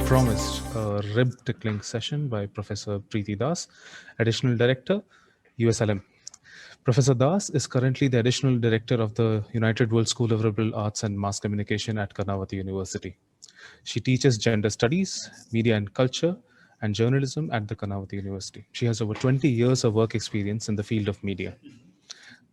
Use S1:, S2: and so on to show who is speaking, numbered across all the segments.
S1: promised a rib-tickling session by Professor Preeti Das, Additional Director, USLM. Professor Das is currently the Additional Director of the United World School of Liberal Arts and Mass Communication at Karnavati University. She teaches gender studies, media and culture, and journalism at the Karnavati University. She has over 20 years of work experience in the field of media.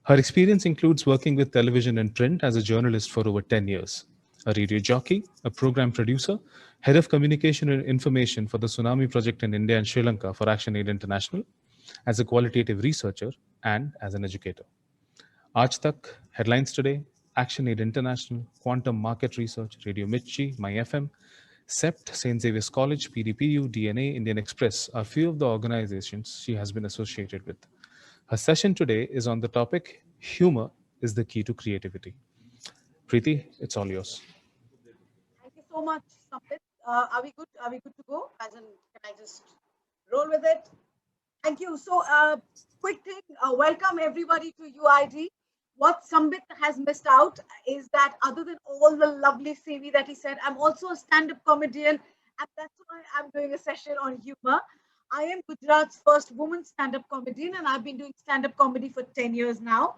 S1: Her experience includes working with television and print as a journalist for over 10 years, a radio jockey, a program producer, head of communication and information for the Tsunami Project in India and Sri Lanka for ActionAid International, as a qualitative researcher, and as an educator. Aaj Tak, Headlines Today, ActionAid International, Quantum Market Research, Radio Mirchi, MyFM, SEPT, St. Xavier's College, PDPU, DNA, Indian Express are few of the organizations she has been associated with. Her session today is on the topic, Humor is the Key to Creativity. Preeti, it's all yours.
S2: Thank you so much, Sambit. Are we good? Are we good to go? As in, can I just roll with it? Thank you. So, quick thing. Welcome everybody to UID. What Sambit has missed out is that other than all the lovely CV that he said, I'm also a stand-up comedian, and that's why I'm doing a session on humor. I am Gujarat's first woman stand-up comedian, and I've been doing stand-up comedy for 10 years now.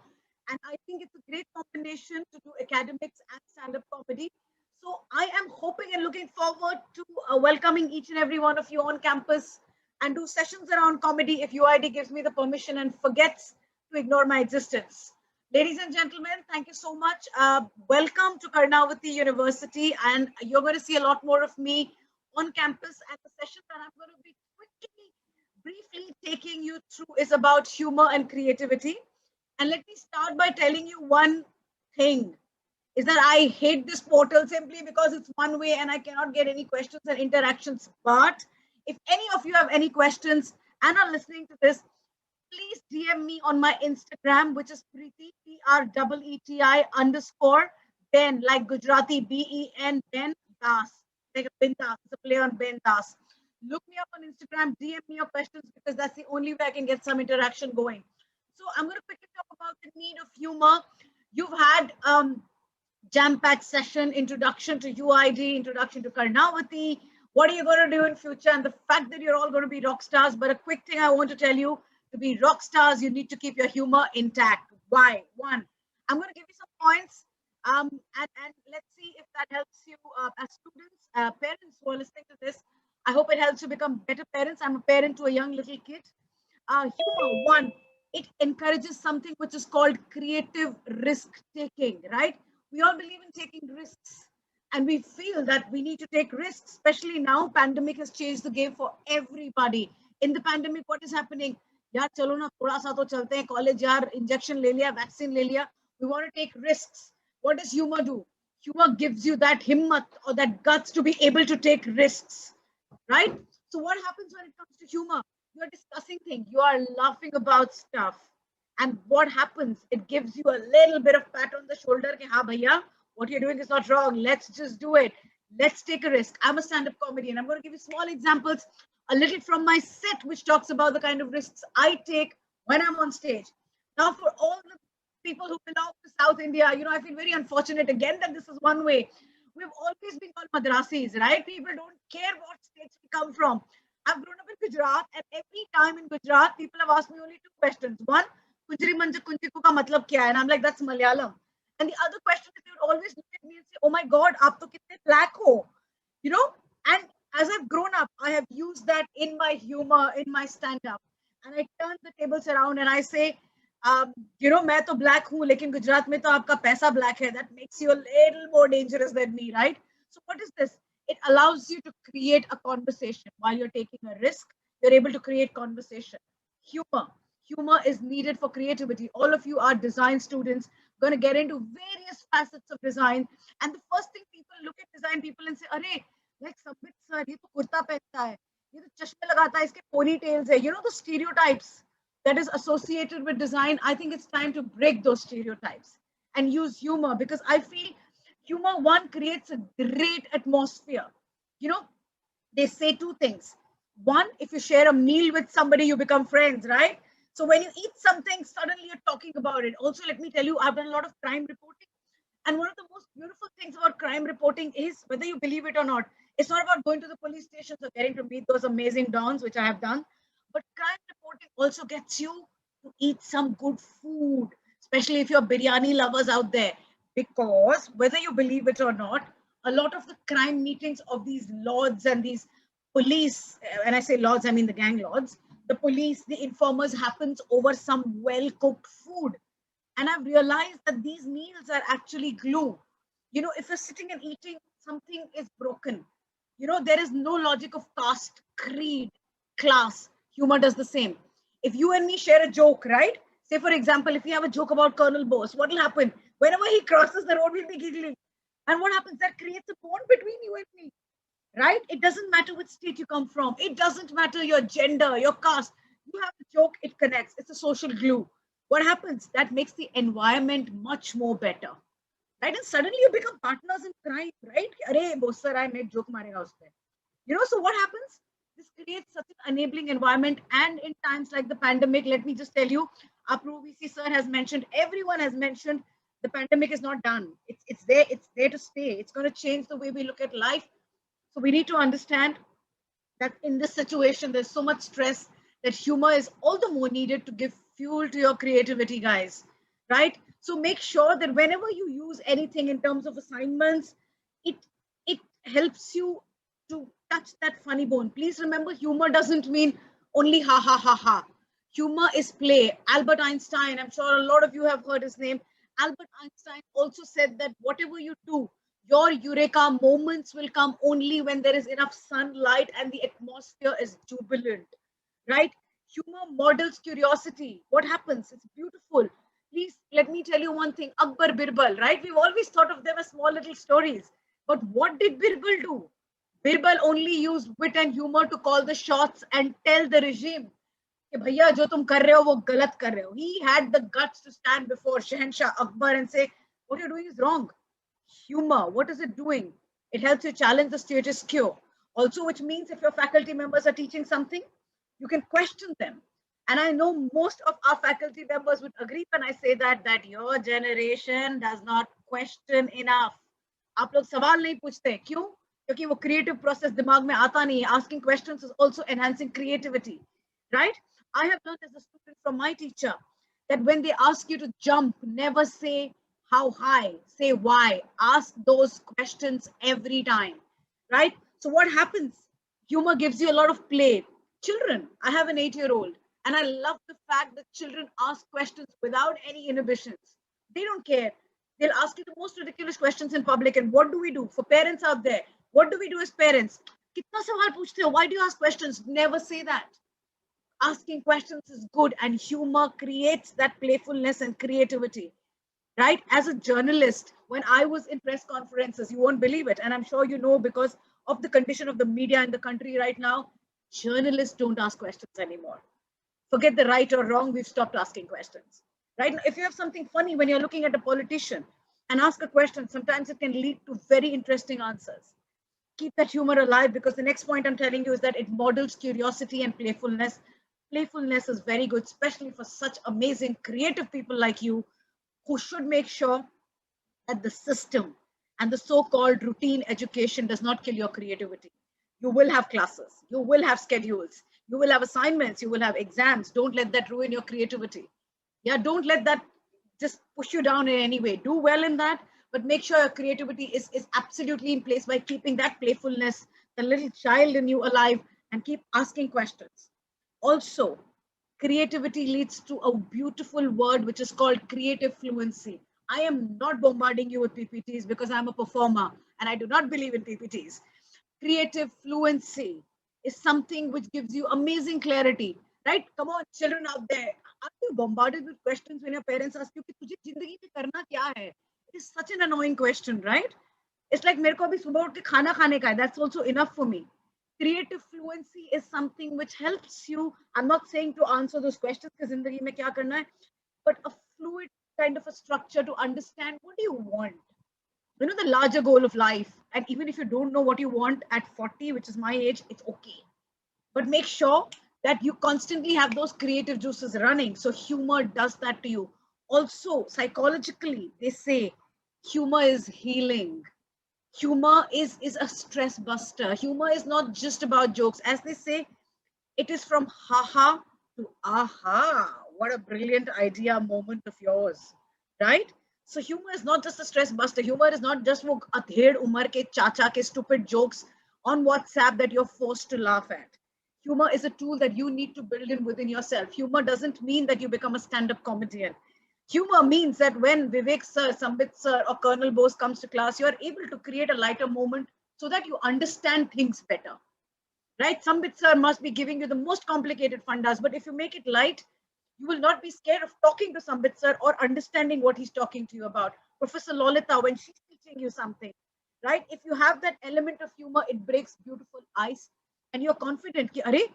S2: And I think it's a great combination to do academics and stand-up comedy. So I am hoping and looking forward to welcoming each and every one of you on campus and do sessions around comedy if UID gives me the permission and forgets to ignore my existence. Ladies and gentlemen, thank you so much. Welcome to Karnavati University, and you're going to see a lot more of me on campus. And the session that I'm going to be quickly, briefly taking you through is about humor and creativity. And let me start by telling you one thing is that I hate this portal simply because it's one way and I cannot get any questions and interactions. But if any of you have any questions and are listening to this, please DM me on my Instagram, which is Preeti, PREETI underscore Ben, like Gujarati, BEN, Ben Das, like a Ben Das, it's a play on Ben Das. Look me up on Instagram, DM me your questions because that's the only way I can get some interaction going. So I'm going to quickly talk about the need of humor. You've had jam-packed session, introduction to UID, introduction to Karnavati, what are you going to do in future, and the fact that you're all going to be rock stars. But a quick thing I want to tell you, to be rock stars, you need to keep your humor intact. Why? One, I'm going to give you some points, and let's see if that helps you as students, parents who are listening to this. I hope it helps you become better parents. I'm a parent to a young little kid. Humor, one, it encourages something which is called creative risk taking, right? We all believe in taking risks, and we feel that we need to take risks, especially now. Pandemic has changed the game for everybody. In the pandemic, what is happening? यार चलो ना थोड़ा सा तो चलते हैं college यार injection ले लिया वैक्सीन ले लिया we want to take risks. What does humor do? Humor gives you that himmat or that guts to be able to take risks, right? So what happens when it comes to humor? You're discussing things, you are laughing about stuff, and what happens? It gives you a little bit of pat on the shoulder कि हाँ भैया, what you're doing is not wrong, let's just do it, let's take a risk. I'm a stand-up comedian. I'm going to give you small examples, a little from my set, which talks about the kind of risks I take when I'm on stage. Now, for all the people who belong to South India, I feel very unfortunate again that this is one way. We've always been called Madrasis, right? People don't care what states we come from. I've grown up in Gujarat, and every time in Gujarat, people have asked me only two questions. One, Kunjri Manja Kunjiku ka matlab kya hai? And I'm like, that's Malayalam. And the other question is, they would always look at me and say, oh my God, aap to kitne black ho? And as I've grown up, I have used that in my humor, in my stand-up. And I turn the tables around and I say, मैं तो black हूँ, लेकिन गुजरात में तो आपका पैसा black है. That makes you a little more dangerous than me, right? So what is this? It allows you to create a conversation while you're taking a risk. You're able to create conversation. Humor is needed for creativity. All of you are design students, going to get into various facets of design. And the first thing people look at design people and say, "Arey, like Sambit sir, ये तो कुर्ता पहनता है, ये तो चश्मे लगाता है, इसके ponytails है." The stereotypes that is associated with design. I think it's time to break those stereotypes and use humor, because I feel humor, one, creates a great atmosphere. They say two things. One, if you share a meal with somebody, you become friends, right? So when you eat something, suddenly you're talking about it. Also, let me tell you, I've done a lot of crime reporting. And one of the most beautiful things about crime reporting is, whether you believe it or not, It's not about going to the police stations or getting to meet those amazing dons, which I have done, but crime reporting also gets you to eat some good food, especially if you're biryani lovers out there. Because whether you believe it or not, a lot of the crime meetings of these lords and these police, when I say lords, I mean the gang lords, the police, the informers, happens over some well cooked food. And I've realized that these meals are actually glue. If you're sitting and eating, something is broken. There is no logic of caste, creed, class. Humor does the same. If you and me share a joke, right? Say, for example, if we have a joke about Colonel Bose, what will happen? Whenever he crosses the road, we'll be giggling. And what happens? That creates a bond between you and me, right? It doesn't matter which state you come from. It doesn't matter your gender, your caste. You have a joke, it connects. It's a social glue. What happens? That makes the environment much more better, right? And suddenly you become partners in crime, right? Arey, boss sir, I made joke marega uste. So what happens? This creates such an enabling environment. And in times like the pandemic, let me just tell you, Apru VC sir has mentioned, everyone has mentioned, the pandemic is not done. It's there to stay. It's going to change the way we look at life. So we need to understand that in this situation, there's so much stress that humor is all the more needed to give fuel to your creativity, guys, right? So make sure that whenever you use anything in terms of assignments, it it helps you to touch that funny bone. Please remember, humor doesn't mean only ha ha ha ha. Humor is play. Albert Einstein, I'm sure a lot of you have heard his name. Albert Einstein also said that whatever you do, your eureka moments will come only when there is enough sunlight and the atmosphere is jubilant, right? Humor models curiosity. What happens? It's beautiful. Please let me tell you one thing. Akbar Birbal, right? We've always thought of them as small little stories. But what did Birbal do? Birbal only used wit and humor to call the shots and tell the regime, कि भैया जो तुम कर रहे हो वो गलत कर रहे हो. He had the guts to stand before Shahenshah Akbar and say, what you're doing is wrong. Humor, what is it doing? It helps you challenge the status quo. Also, which means if your faculty members are teaching something, you can question them. And I know most of our faculty members would agree when I say that your generation does not question enough. आप लोग सवाल नहीं पूछते. क्यों? क्योंकि वो creative process दिमाग में आता नहीं है. Asking questions is also enhancing creativity, right? I have learned as a student from my teacher that when they ask you to jump, never say how high, say why. Ask those questions every time, right? So what happens? Humor gives you a lot of play. Children, I have an 8-year-old, and I love the fact that children ask questions without any inhibitions. They don't care. They'll ask you the most ridiculous questions in public. And what do we do? For parents out there, what do we do as parents? Kitna sawal puchte ho? Why do you ask questions? Never say that. Asking questions is good, and humor creates that playfulness and creativity, right? As a journalist, when I was in press conferences, you won't believe it, and I'm sure you know, because of the condition of the media in the country right now, journalists don't ask questions anymore. Forget the right or wrong, we've stopped asking questions, right? If you have something funny when you're looking at a politician and ask a question, sometimes it can lead to very interesting answers. Keep that humor alive, because the next point I'm telling you is that it models curiosity and playfulness. Playfulness is very good, especially for such amazing creative people like you, who should make sure that the system and the so-called routine education does not kill your creativity. You will have classes, you will have schedules, you will have assignments, you will have exams. Don't let that ruin your creativity. Yeah, don't let that just push you down in any way. Do well in that, but make sure your creativity is absolutely in place by keeping that playfulness, the little child in you, alive, and keep asking questions. Also, creativity leads to a beautiful word which is called creative fluency. I am not bombarding you with PPTs because I'm a performer and I do not believe in PPTs. Creative fluency is something which gives you amazing clarity, right? Come on, children out there. Are you bombarded with questions when your parents ask you, "Tujhe zindagi mein karna kya hai?" It is such an annoying question, right? It's like, "Mere ko abhi subah uth ke khana khane ka hai." That's also enough for me. Creative fluency is something which helps you. I'm not saying to answer those questions, because zindagi mein kya karna hai, but a fluid kind of a structure to understand what do you want. The larger goal of life. And even if you don't know what you want at 40, which is my age, it's okay. But make sure that you constantly have those creative juices running. So humor does that to you. Also, psychologically, they say humor is healing. Humor is a stress buster. Humor is not just about jokes. As they say, it is from haha to aha. What a brilliant idea moment of yours, right? So humor is not just a stress buster. Humor is not just wo adhed umar ke chacha ke stupid jokes on WhatsApp that you're forced to laugh at. Humor is a tool that you need to build in within yourself. Humor doesn't mean that you become a stand-up comedian. Humor means that when Vivek sir, Sambit sir, or Colonel Bose comes to class, you are able to create a lighter moment so that you understand things better, right? Sambit sir must be giving you the most complicated fundas, but if you make it light, you will not be scared of talking to Sambit sir or understanding what he's talking to you about. Professor Lolita, when she's teaching you something, right? If you have that element of humor, it breaks beautiful ice and you're confident कि अरे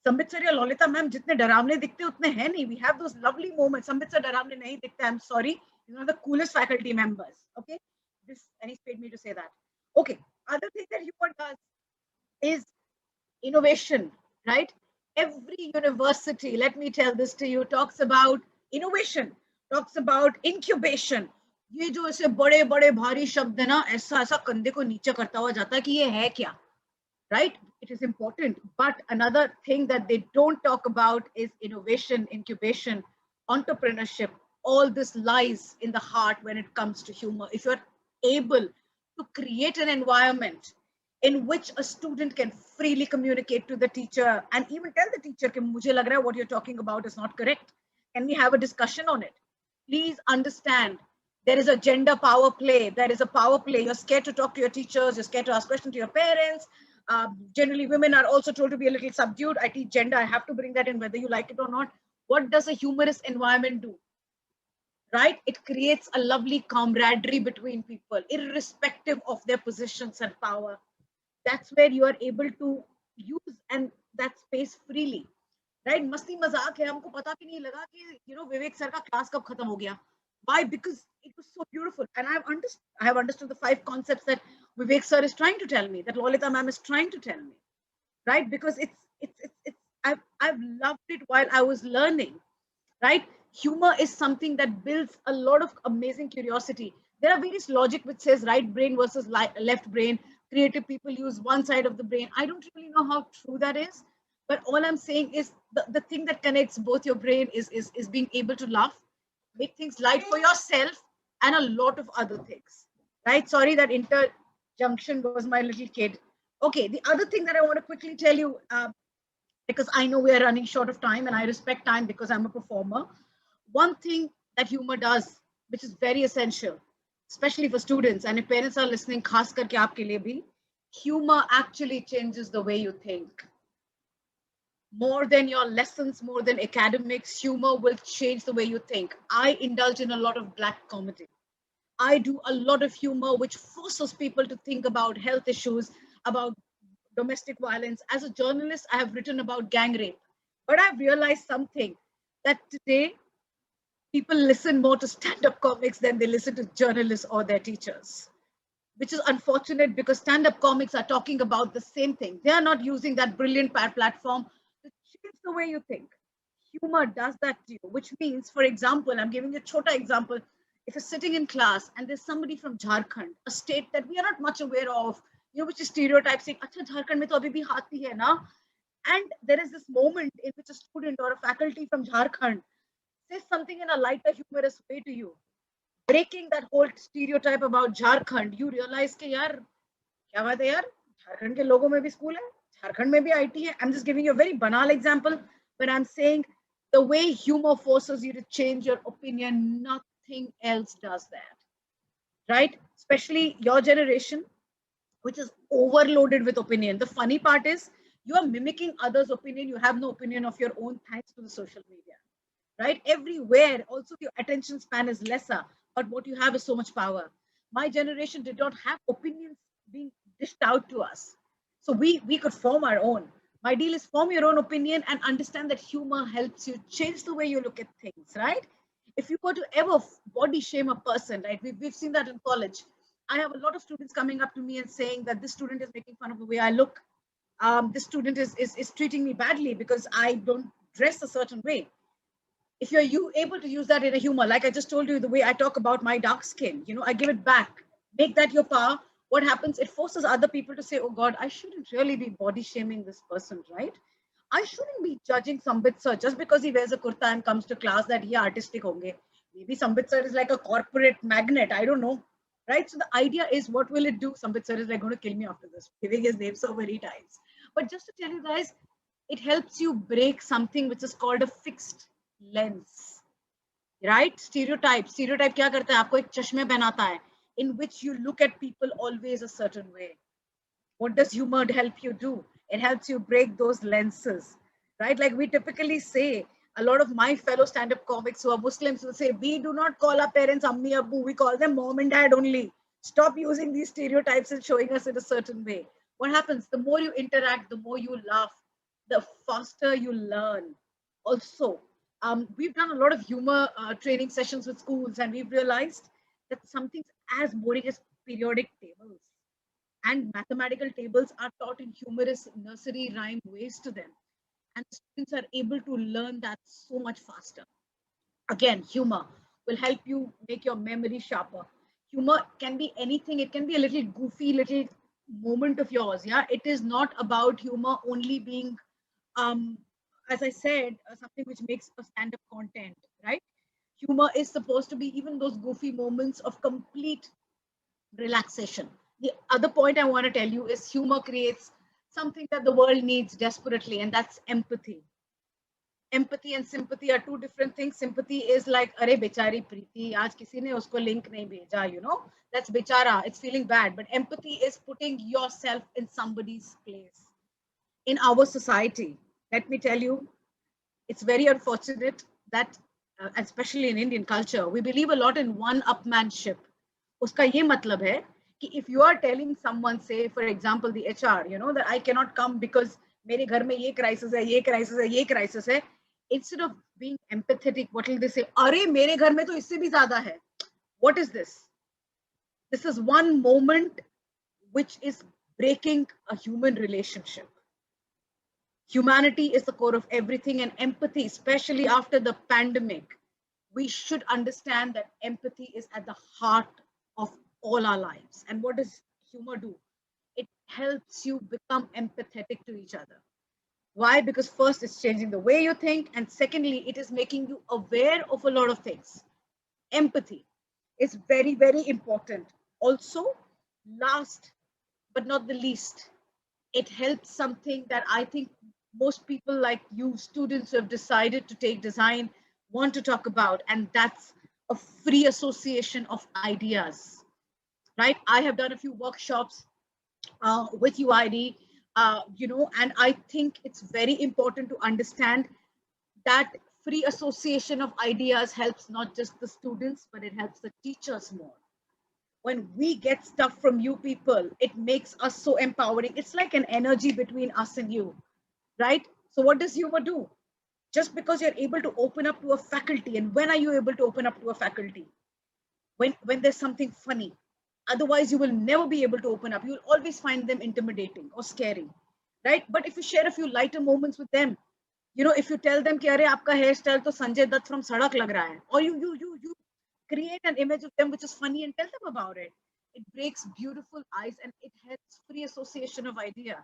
S2: Sambit sir या Lalita ma'am जितने डरावने दिखते उतने हैं नहीं. We have those lovely moments. Sambit sir डरावने नहीं दिखते. I'm sorry. He's one of the coolest faculty members. Okay, this and he's paid me to say that. Okay, other thing that humor does is innovation, right? Every university, let me tell this to you, talks about innovation, talks about incubation. ये जो ऐसे बड़े बड़े भारी शब्द है ना, ऐसा ऐसा कंधे को नीचे करता हुआ जाता है कि ये है क्या, right? It is important. But another thing that they don't talk about is innovation, incubation, entrepreneurship. All this lies in the heart when it comes to humor. If you're able to create an environment in which a student can freely communicate to the teacher and even tell the teacher कि मुझे लग रहा है what you're talking about is not correct. Can we have a discussion on it? Please understand there is a gender power play. There is a power play. You're scared to talk to your teachers. You're scared to ask questions to your parents. Generally, women are also told to be a little subdued. I teach gender. I have to bring that in whether you like it or not. What does a humorous environment do? Right? It creates a lovely camaraderie between people, irrespective of their positions and power. That's where you are able to use and that space freely, right? मस्ती मजाक है, हमको पता भी नहीं लगा कि विवेक sir का क्लास कब खत्म हो गया. Why? Because it was so beautiful, and I have understood the 5 concepts that Vivek sir is trying to tell me, that Lolita ma'am is trying to tell me, right? Because it's I've loved it while I was learning, right? Humor is something that builds a lot of amazing curiosity. There are various logic which says right brain versus left brain. Creative people use one side of the brain. I don't really know how true that is, but all I'm saying is the thing that connects both your brain is being able to laugh, make things light for yourself, and a lot of other things, right? Sorry, that interjunction was my little kid. Okay, the other thing that I want to quickly tell you, because I know we are running short of time and I respect time because I'm a performer. One thing that humor does, which is very essential, especially for students, and if parents are listening, khas karke aapke liye bhi, humor actually changes the way you think. More than your lessons, more than academics, humor will change the way you think. I indulge in a lot of black comedy. I do a lot of humor which forces people to think about health issues, about domestic violence. As a journalist, I have written about gang rape, but I've realized something, that today people listen more to stand-up comics than they listen to journalists or their teachers, which is unfortunate because stand-up comics are talking about the same thing. They are not using that brilliant platform to change the way you think. Humor does that to you, which means, for example, I'm giving a chota example. If you're sitting in class and there's somebody from Jharkhand, a state that we are not much aware of, which is stereotypes saying, "Acha, Jharkhand mein to abhi bhi haathi hai na?" And there is this moment in which a student or a faculty from Jharkhand says something in a lighter, humorous way to you, breaking that whole stereotype about Jharkhand. You realize कि यार क्या बात है यार, झारखंड के लोगों में भी स्कूल है, झारखंड में भी IT है. I'm just giving you a very banal example, but I'm saying the way humor forces you to change your opinion, nothing else does that, right? Especially your generation, which is overloaded with opinion. The funny part is you are mimicking others' opinion. You have no opinion of your own thanks to the social media, right? Everywhere, also your attention span is lesser, but what you have is so much power. My generation did not have opinions being dished out to us. So we could form our own. My deal is form your own opinion and understand that humor helps you change the way you look at things, right? If you were to ever body shame a person, right? We've seen that in college. I have a lot of students coming up to me and saying that this student is making fun of the way I look. This student is treating me badly because I don't dress a certain way. If you're able to use that in a humor, like I just told you, the way I talk about my dark skin, I give it back. Make that your power. what happens? It forces other people to say, oh God, I shouldn't really be body shaming this person, right? I shouldn't be judging Sambit sir just because he wears a kurta and comes to class that he artistic honge. Maybe Sambit sir is like a corporate magnet. I don't know. Right? So the idea is, what will it do? Sambit sir is like going to kill me after this, giving his name so many times. But just to tell you guys, it helps you break something which is called a fixed lens. Right? Stereotype क्या करता है? आपको एक चश्मे पहनाता है, in which you look at people always a certain way. What does humor help you do? It helps you break those lenses, right? Like we typically say, a lot of my fellow stand-up comics who are Muslims will say, we do not call our parents Ammi Abbu, we call them mom and dad only. Stop using these stereotypes and showing us in a certain way. What happens? The more you interact, the more you laugh, the faster you learn. Also, we've done a lot of humor training sessions with schools, and we've realized that something's as boring as periodic tables and mathematical tables are taught in humorous nursery rhyme ways to them, and students are able to learn that so much faster. Again, humor will help you make your memory sharper. Humor can be anything. It can be a little goofy little moment of yours. Yeah, it is not about humor only being um as I said, something which makes a stand-up content, right? Humor is supposed to be even those goofy moments of complete relaxation. The other point I want to tell you is humor creates something that the world needs desperately, and that's empathy. Empathy and sympathy are two different things. Sympathy is like, "Arey bechari Preeti, aaj kisi ne usko link nahi bheja," you know, that's bechara, it's feeling bad. But empathy is putting yourself in somebody's place. In our society, let me tell you, it's very unfortunate that, especially in Indian culture, we believe a lot in one-upmanship. Uska ye matlab hai कि if you are telling someone, say for example the HR, you know, that I cannot come because मेरे घर में ये crisis है, ये crisis है, ये crisis है, instead of being empathetic, what will they say? अरे मेरे घर में तो इससे भी ज़्यादा है. What is this? This is one moment which is breaking a human relationship. Humanity is the core of everything, and empathy, especially after the pandemic, we should understand that empathy is at the heart of all our lives. And what does humor do? It helps you become empathetic to each other. Why? Because first, it's changing the way you think, and secondly, it is making you aware of a lot of things. Empathy is very, very important. Also, last but not the least, it helps something that I think most people like you, students who have decided to take design, want to talk about, and that's a free association of ideas, right? I have done a few workshops with UID, you know, and I think it's very important to understand that free association of ideas helps not just the students, but it helps the teachers more. When we get stuff from you people, it makes us so empowering. It's like an energy between us and you, right? So what does humor do? Just because you're able to open up to a faculty, and when are you able to open up to a faculty? When there's something funny. Otherwise, you will never be able to open up. You'll always find them intimidating or scary, right? But if you share a few lighter moments with them, you know, if you tell them कि अरे आपका hairstyle तो Sanjay Dutt from सड़क लग रहा है, or you create an image of them which is funny and tell them about it. It breaks beautiful ice and it helps free association of idea.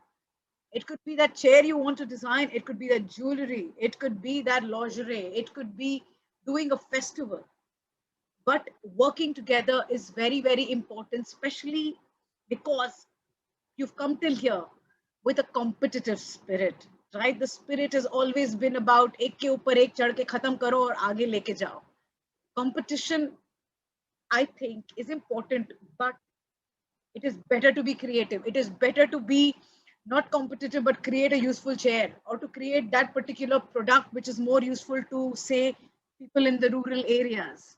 S2: It could be that chair you want to design. It could be that jewelry. It could be that lingerie. It could be doing a festival. But working together is very, very important, especially because you've come till here with a competitive spirit, right? The spirit has always been about एक के ऊपर एक चढ़ के खत्म करो और आगे लेके जाओ. Competition, I think, is important, but it is better to be creative. It is better to be not competitive, but create a useful chair or to create that particular product which is more useful to, say, people in the rural areas,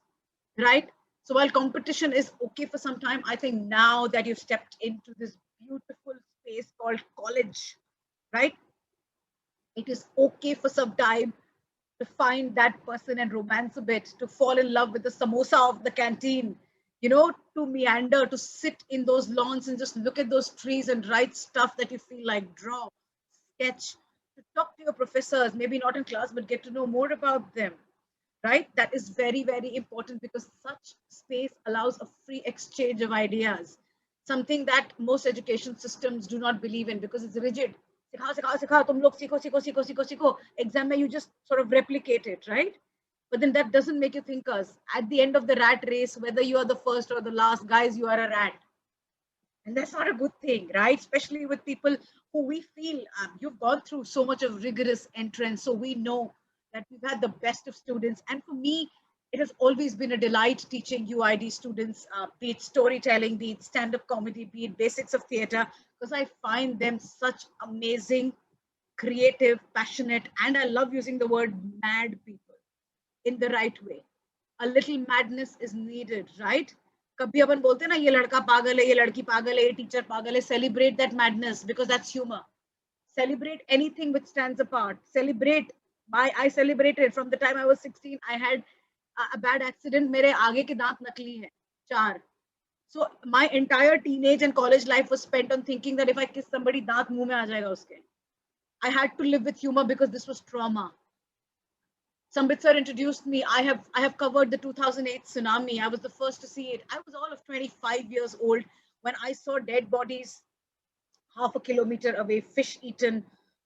S2: right? So while competition is okay for some time, I think now that you've stepped into this beautiful space called college, right? It is okay for some time to find that person and romance a bit, to fall in love with the samosa of the canteen, you know, to meander, to sit in those lawns and just look at those trees and write stuff that you feel like, draw, sketch, to talk to your professors, maybe not in class, but get to know more about them, right? That is very, very important because such space allows a free exchange of ideas. something that most education systems do not believe in because it's rigid. सिखाओ सिखाओ सिखाओ तुम लोग सीखो सीखो सीखो सीखो सीखो. Exam में you just sort of replicate it, right? But then that doesn't make you thinkers. At the end of the rat race, whether you are the first or the last, guys, you are a rat. And that's not a good thing, right? Especially with people who we feel you've gone through so much of rigorous entrance. So we know that we've had the best of students. And for me, it has always been a delight teaching UID students, be it storytelling, be it stand-up comedy, be it basics of theater, because I find them such amazing, creative, passionate, and I love using the word mad people in the right way. A little madness is needed, right? कभी अपन बोलते हैं ना ये लड़का पागल है, ये लड़की पागल है, ये टीचर पागल है. Celebrate that madness because that's humor. Celebrate anything which stands apart. Celebrate. I celebrated from the time I was 16. I had a bad accident. मेरे आगे के दांत नकली हैं, 4. So my entire teenage and college life was spent on thinking that if I kiss somebody, दांत मुंह में आ जाएगा उसके. I had to live with humor because this was trauma. Sambit sir introduced me. I have covered the 2008 tsunami. I was the first to see it. I was all of 25 years old when I saw dead bodies half a kilometer away, fish eaten,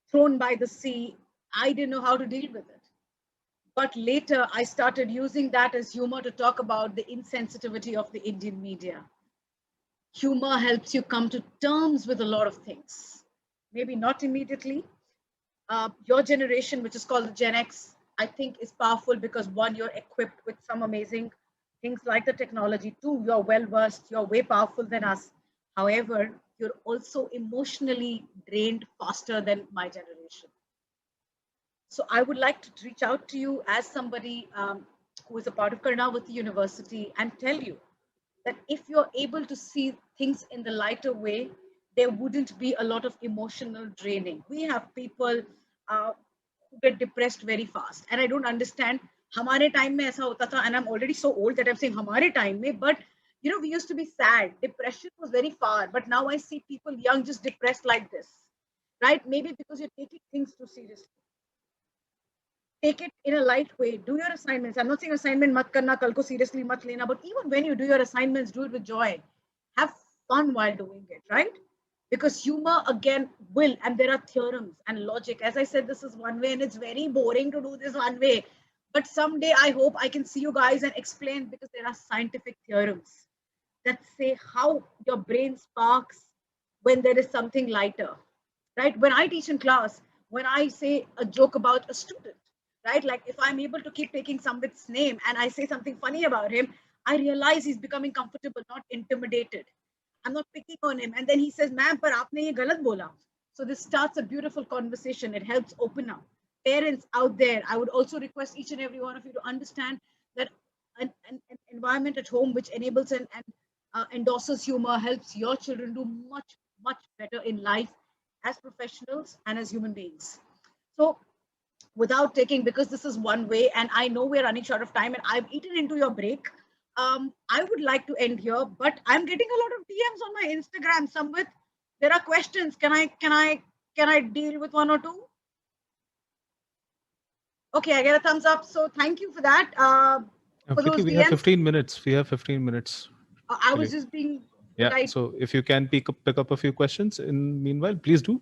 S2: thrown by the sea. I didn't know how to deal with it. But later, I started using that as humor to talk about the insensitivity of the Indian media. Humor helps you come to terms with a lot of things. Maybe not immediately. Your generation, which is called the Gen X, I think is powerful because one, you're equipped with some amazing things like the technology. Two, you're well versed, you're way powerful than us. However, you're also emotionally drained faster than my generation. So I would like to reach out to you as somebody who is a part of Karnavati University and tell you that if you're able to see things in the lighter way, there wouldn't be a lot of emotional draining. We have people who get depressed very fast. And I don't understand. हमारे time में ऐसा होता था, and I'm already so old that I'm saying हमारे time में, but you know, we used to be sad. Depression was very far, but now I see people young just depressed like this, right? Maybe because you're taking things too seriously. Take it in a light way. Do your assignments. I'm not saying assignment mat karna, kal ko seriously mat lena, but even when you do your assignments, do it with joy. Have fun while doing it, right? Because humor again will, and there are theorems and logic. As I said, this is one way, and it's very boring to do this one way. But someday I hope I can see you guys and explain because there are scientific theorems that say how your brain sparks when there is something lighter, right? When I teach in class, when I say a joke about a student, right? Like if I'm able to keep taking Sambit's name and I say something funny about him, I realize he's becoming comfortable, not intimidated. I'm not picking on him. And then he says, ma'am, par aapne ye galat bola. So this starts a beautiful conversation. It helps open up. Parents out there, I would also request each and every one of you to understand that an environment at home which enables and endorses humor helps your children do much, much better in life as professionals and as human beings. So without taking, because this is one way, and I know we're running short of time and I've eaten into your break, I would like to end here, but I'm getting a lot of DMs on my Instagram. Sambit, there are questions. Can I deal with one or two? Okay, I get a thumbs up. So thank you for that. For those
S1: we
S2: DMs,
S1: have 15 minutes. We have 15 minutes.
S2: I was just being
S1: Yeah. So if you can pick up a few questions in meanwhile, please do.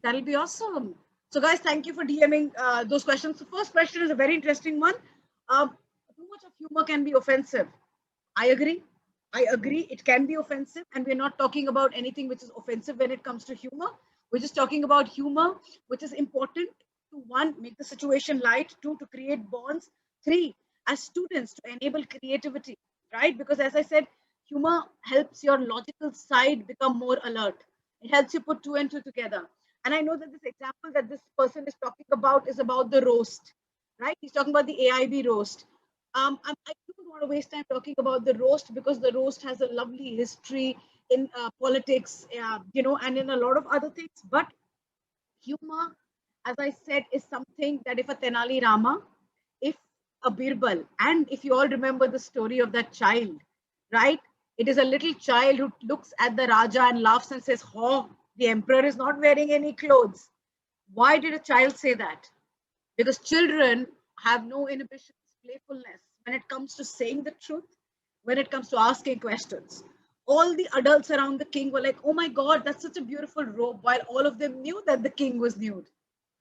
S2: That'll be awesome. So guys, thank you for DMing those questions. The first question is a very interesting one. Too much of humor can be offensive. I agree. It can be offensive, and we're not talking about anything which is offensive when it comes to humor. We're just talking about humor, which is important to, one, make the situation light, two, to create bonds, three, as students, to enable creativity, right? Because as I said, humor helps your logical side become more alert. It helps you put two and two together. And I know that this example that this person is talking about is about the roast, right? He's talking about the AIB roast. I don't want to waste time talking about the roast because the roast has a lovely history in politics, you know, and in a lot of other things. But humor, as I said, is something that if a Tenali Rama, if a Birbal, and if you all remember the story of that child, right? It is a little child who looks at the Raja and laughs and says, oh, the emperor is not wearing any clothes. Why did a child say that? Because children have no inhibitions, playfulness when it comes to saying the truth, when it comes to asking questions. all the adults around the king were like, oh my God, that's such a beautiful robe, while all of them knew that the king was nude,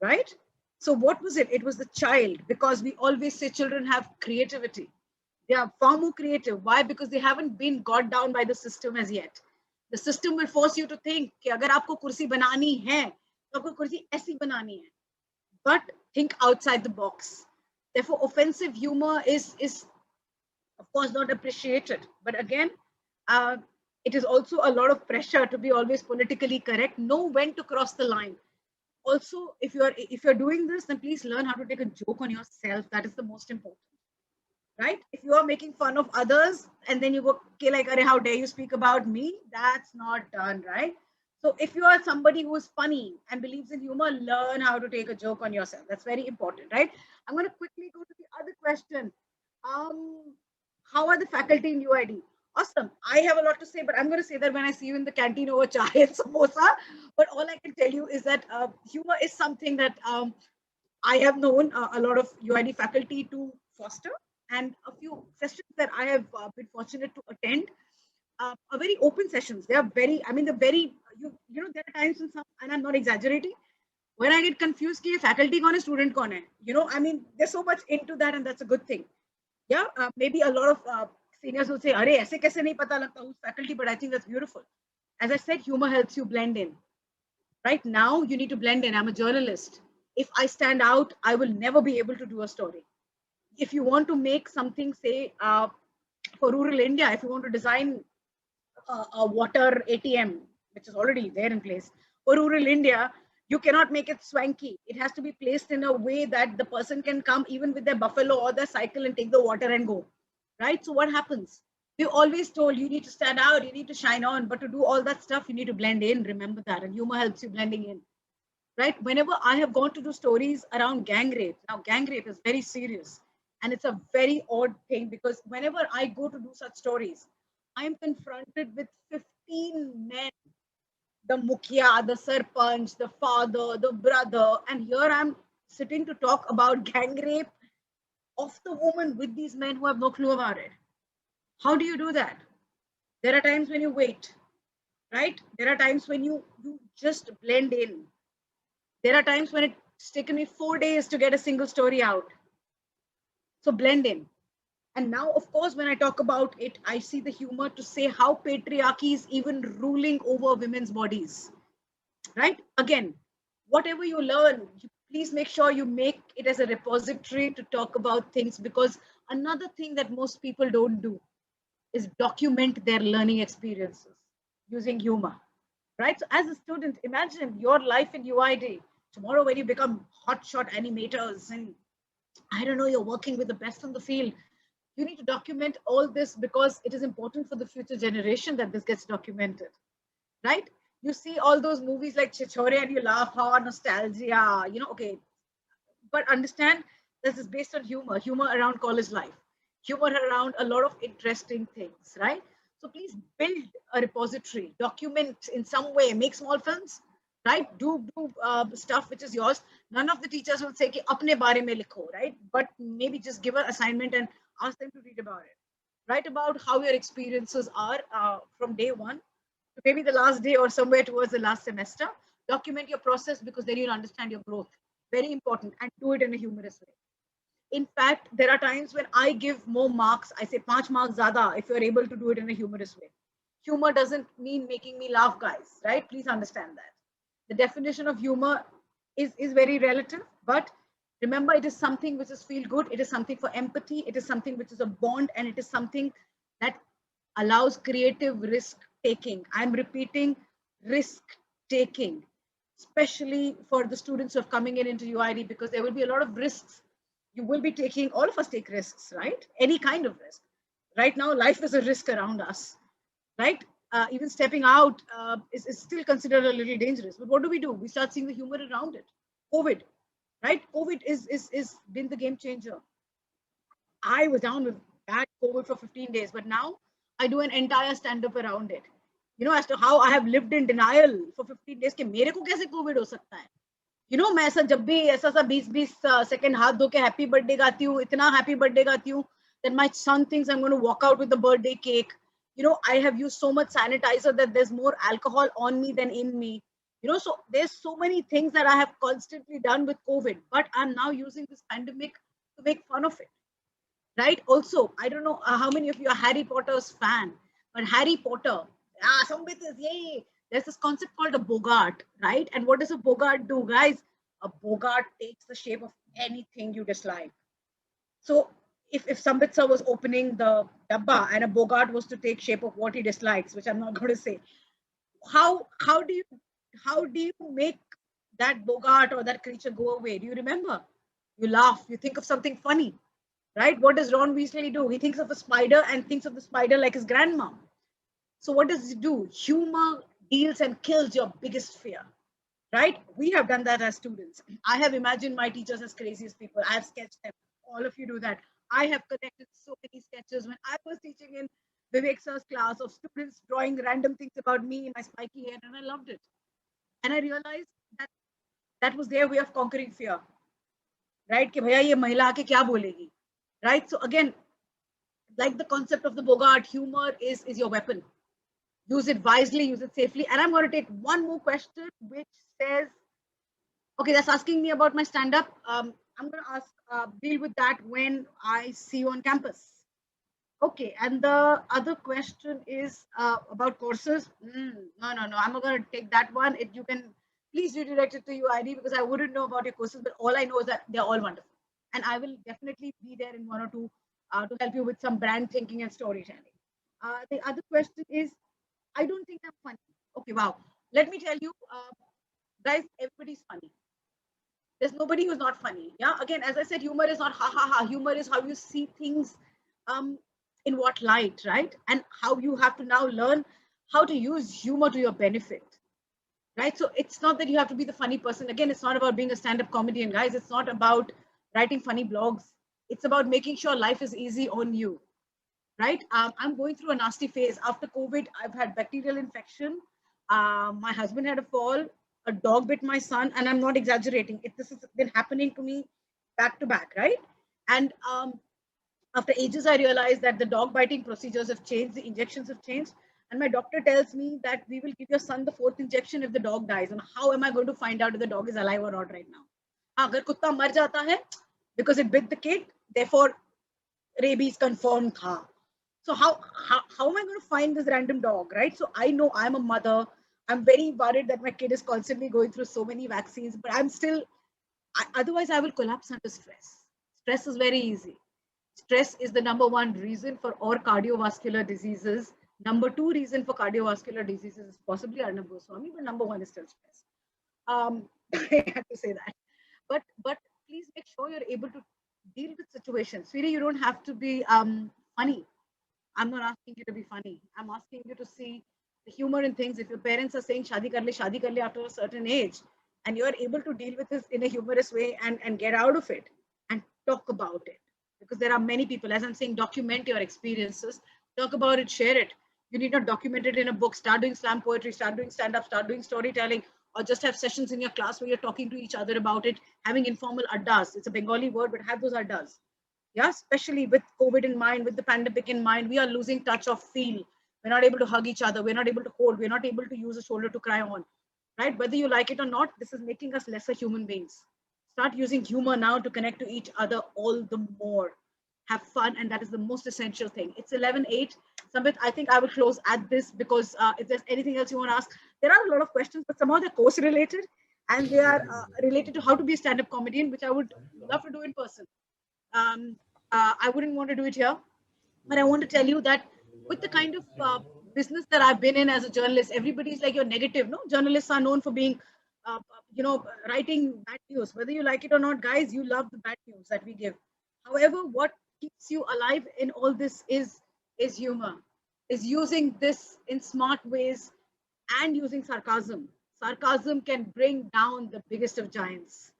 S2: right? So what was it? It was the child, because we always say children have creativity. They are far more creative. Why? Because they haven't been got down by the system as yet. The system will force you to think कि अगर आपको कुर्सी बनानी है तो आपको कुर्सी ऐसी बनानी है. But think outside the box. Therefore, offensive humor is of course not appreciated. But again, it is also a lot of pressure to be always politically correct. Know when to cross the line. Also, if you're doing this, then please learn how to take a joke on yourself. That is the most important, right? If you are making fun of others and then you go, okay, like, how dare you speak about me? That's not done, right? So if you are somebody who is funny and believes in humor, learn how to take a joke on yourself. That's very important, right? I'm going to quickly go to the other question. How are the faculty in UID? Awesome. I have a lot to say, but I'm going to say that when I see you in the canteen over chai and samosa. But all I can tell you is that humor is something that I have known a lot of UID faculty to foster, and a few sessions that I have been fortunate to attend are very open sessions. They are very, I mean, they're very, you know, there are times when some, and I'm not exaggerating, when I get confused कि faculty कौन है, student कौन है, you know, I mean, they're so much into that, and that's a good thing. Yeah, maybe a lot of seniors will say, अरे ऐसे कैसे नहीं पता लगता who's faculty, but I think that's beautiful. As I said, humor helps you blend in. Right now, you need to blend in. I'm a journalist. If I stand out, I will never be able to do a story. If you want to make something, say, for rural India, if you want to design a water ATM, which is already there in place, for rural India, you cannot make it swanky. It has to be placed in a way that the person can come even with their buffalo or their cycle and take the water and go, right? So what happens? We're always told you need to stand out, you need to shine on, but to do all that stuff, you need to blend in. Remember that, and humor helps you blending in, right? Whenever I have gone to do stories around gang rape, now gang rape is very serious, and it's a very odd thing because whenever I go to do such stories, I'm confronted with 15 men, the mukhya, the sarpanch, the father, the brother, and here I'm sitting to talk about gang rape of the woman with these men who have no clue about it. How do you do that? There are times when you wait, right? There are times when you just blend in. There are times when it's taken me 4 days to get a single story out. So blend in. And now, of course, when I talk about it, I see the humor to say how patriarchy is even ruling over women's bodies, right? Again, whatever you learn, please make sure you make it as a repository to talk about things, because another thing that most people don't do is document their learning experiences using humor, right? So as a student, imagine your life in UID. Tomorrow when you become hotshot animators and I don't know, you're working with the best in the field, you need to document all this because it is important for the future generation that this gets documented, right? You see all those movies like Chichore and you laugh, how nostalgia, you know, okay. But understand this is based on humor around college life, humor around a lot of interesting things, right? So please build a repository, document in some way, make small films, right? Do stuff which is yours. None of the teachers will say कि अपने बारे में लिखो, right? But maybe just give an assignment and ask them to read about it. Write about how your experiences are from day one to maybe the last day or somewhere towards the last semester. Document your process because then you'll understand your growth. Very important, and do it in a humorous way. In fact, there are times when I give more marks. I say 5 marks zyada if you're able to do it in a humorous way. Humor doesn't mean making me laugh, guys, right? Please understand that. The definition of humor is very relative, but remember, it is something which is feel good. It is something for empathy. It is something which is a bond, and it is something that allows creative risk taking. I'm repeating, risk taking, especially for the students who are coming in into UID, because there will be a lot of risks. You will be taking, all of us take risks, right? Any kind of risk. Right now, life is a risk around us, right? Even stepping out is still considered a little dangerous. But what do? We start seeing the humor around it. COVID, right? COVID is been the game changer. I was down with bad COVID for 15 days, but now I do an entire stand-up around it. You know, as to how I have lived in denial for 15 days कि मेरे को कैसे COVID हो सकता है. You know, मैं ऐसा जब भी ऐसा सा 20 सेकंड हाथ धो के हैप्पी बर्थडे गाती हूँ, इतना हैप्पी बर्थडे गाती हूँ, then my son thinks I'm going to walk out with the birthday cake. I have used so much sanitizer that there's more alcohol on me than in me. So there's so many things that I have constantly done with COVID, but I'm now using this pandemic to make fun of it, right? Also, I don't know how many of you are Harry Potter's fan, but Harry Potter, Sambit is yay. There's this concept called a Bogart, right? And what does a Bogart do, guys? A Bogart takes the shape of anything you dislike. So if Sambit sir was opening the dabba and a Bogart was to take shape of what he dislikes, which I'm not going to say, how do you make that Bogart or that creature go away? Do you remember? You laugh. You think of something funny, right? What does Ron Weasley do? He thinks of a spider and thinks of the spider like his grandma. So what does he do? Humor deals and kills your biggest fear, right? We have done that as students. I have imagined my teachers as craziest people. I have sketched them. All of you do that. I have connected so many sketches when I was teaching in Vivek sir's class of students drawing random things about me in my spiky hair, and I loved it. And I realized that that was their way of conquering fear, right? कि भैया ये महिला आके क्या बोलेगी, right? So again, like the concept of the Bogart, humor is your weapon. Use it wisely, use it safely. And I'm going to take one more question, which says, okay, that's asking me about my stand-up. I'm going to deal with that when I see you on campus. Okay, and the other question is about courses. No, I'm not going to take that one. You can please redirect it to UID because I wouldn't know about your courses, but all I know is that they're all wonderful. And I will definitely be there in one or two to help you with some brand thinking and storytelling. The other question is, I don't think I'm funny. Okay, wow. Let me tell you, guys, everybody's funny. There's nobody who's not funny. Yeah. Again, as I said, humor is not ha ha ha. Humor is how you see things um, in what light, right? And how you have to now learn how to use humor to your benefit, right? So it's not that you have to be the funny person. Again, it's not about being a stand-up comedian, guys. It's not about writing funny blogs. It's about making sure life is easy on you, right? I'm going through a nasty phase. After COVID, I've had bacterial infection. My husband had a fall. A dog bit my son, and I'm not exaggerating. This has been happening to me back to back, right? And after ages, I realized that the dog biting procedures have changed, the injections have changed. And my doctor tells me that we will give your son the 4th injection if the dog dies. And how am I going to find out if the dog is alive or not right now? अगर कुत्ता मर जाता है because it bit the kid, therefore rabies confirmed tha. So how am I going to find this random dog, right? So I know I'm a mother. I'm very worried that my kid is constantly going through so many vaccines, but I'm still, otherwise I will collapse under stress. Stress is very easy. Stress is the number one reason for all cardiovascular diseases. Number two reason for cardiovascular diseases is possibly Arnab Goswami, but number one is still stress. I have to say that. But please make sure you're able to deal with situations. Sweetie, you don't have to be funny. I'm not asking you to be funny. I'm asking you to see the humor in things. If your parents are saying shadi kar le after a certain age, and you're able to deal with this in a humorous way and get out of it and talk about it. Because there are many people, as I'm saying, document your experiences, talk about it, share it. You need not document it in a book. Start doing slam poetry, start doing stand-up, start doing storytelling, or just have sessions in your class where you're talking to each other about it, having informal addas. It's a Bengali word, but have those addas. Yeah, especially with COVID in mind, with the pandemic in mind, we are losing touch of feel. We're not able to hug each other. We're not able to hold. We're not able to use a shoulder to cry on, right? Whether you like it or not, this is making us lesser human beings. Start using humor now to connect to each other all the more. Have fun, and that is the most essential thing. It's 11:08. Sambit, I think I will close at this because if there's anything else you want to ask, there are a lot of questions, but somehow they're course related and they are related to how to be a stand-up comedian, which I would love to do in person. I wouldn't want to do it here, but I want to tell you that with the kind of business that I've been in as a journalist, everybody's like, you're negative. No, journalists are known for being, writing bad news. Whether you like it or not, guys, you love the bad news that we give. However, what keeps you alive in all this is humor, is using this in smart ways and using sarcasm. Sarcasm can bring down the biggest of giants.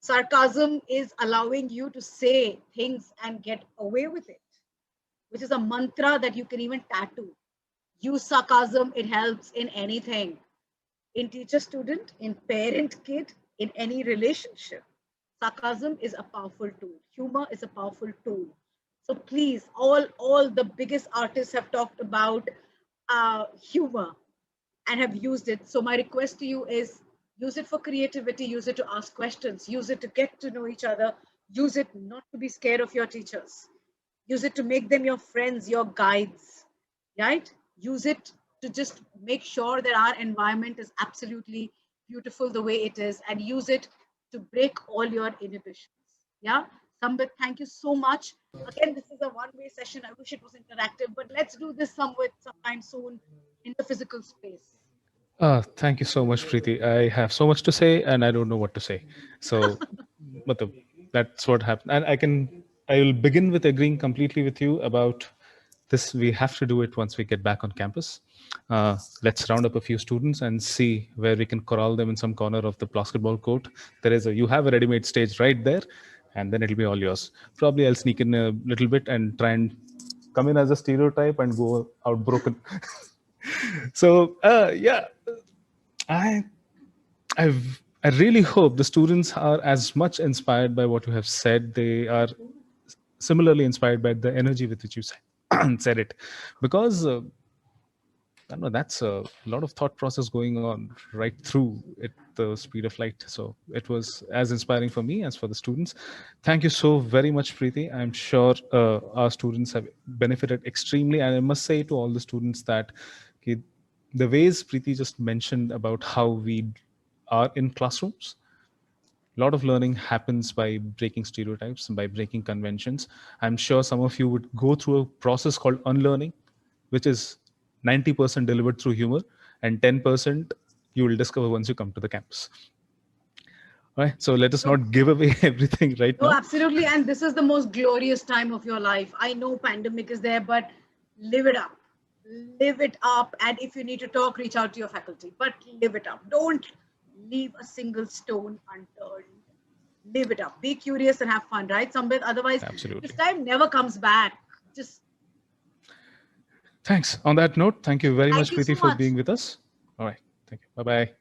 S2: Sarcasm is allowing you to say things and get away with it, which is a mantra that you can even tattoo. Use sarcasm, it helps in anything. In teacher student, in parent kid, in any relationship. Sarcasm is a powerful tool. Humor is a powerful tool. So please, all the biggest artists have talked about humor and have used it. So my request to you is use it for creativity, use it to ask questions, use it to get to know each other, use it not to be scared of your teachers, use it to make them your friends, your guides, right? Use it to just make sure that our environment is absolutely beautiful the way it is, and use it to break all your inhibitions. Yeah. Sambit, thank you so much. Again, this is a one-way session. I wish it was interactive, but let's do this sometime soon in the physical space.
S1: Thank you so much, Preeti. I have so much to say, and I don't know what to say. So, matlab, that's what happened. And I will begin with agreeing completely with you about this. We have to do it once we get back on campus. Let's round up a few students and see where we can corral them in some corner of the basketball court. You have a ready-made stage right there, and then it'll be all yours. Probably I'll sneak in a little bit and try and come in as a stereotype and go out broken. So, yeah, I I really hope the students are as much inspired by what you have said. They are similarly inspired by the energy with which you said it, because I don't know, that's a lot of thought process going on right through at the speed of light. So it was as inspiring for me as for the students. Thank you so very much, Preeti. I'm sure our students have benefited extremely. And I must say to all the students that okay, the ways Preeti just mentioned about how we are in classrooms, a lot of learning happens by breaking stereotypes, by breaking conventions. I'm sure some of you would go through a process called unlearning, which is 90% delivered through humor, and 10% you will discover once you come to the campus. All right, so let us not give away everything right
S2: No,
S1: now.
S2: absolutely. And this is the most glorious time of your life. I know pandemic is there, but live it up. Live it up. And if you need to talk, reach out to your faculty, but live it up. Don't leave a single stone unturned. Live it up. Be curious and have fun, right, Sambit? Otherwise,
S1: Absolutely.
S2: this time never comes back. Just
S1: Thanks. On that note, thank you very
S2: thank
S1: much,
S2: you so
S1: Preeti, for
S2: much.
S1: being with us. All right. Thank you. Bye-bye.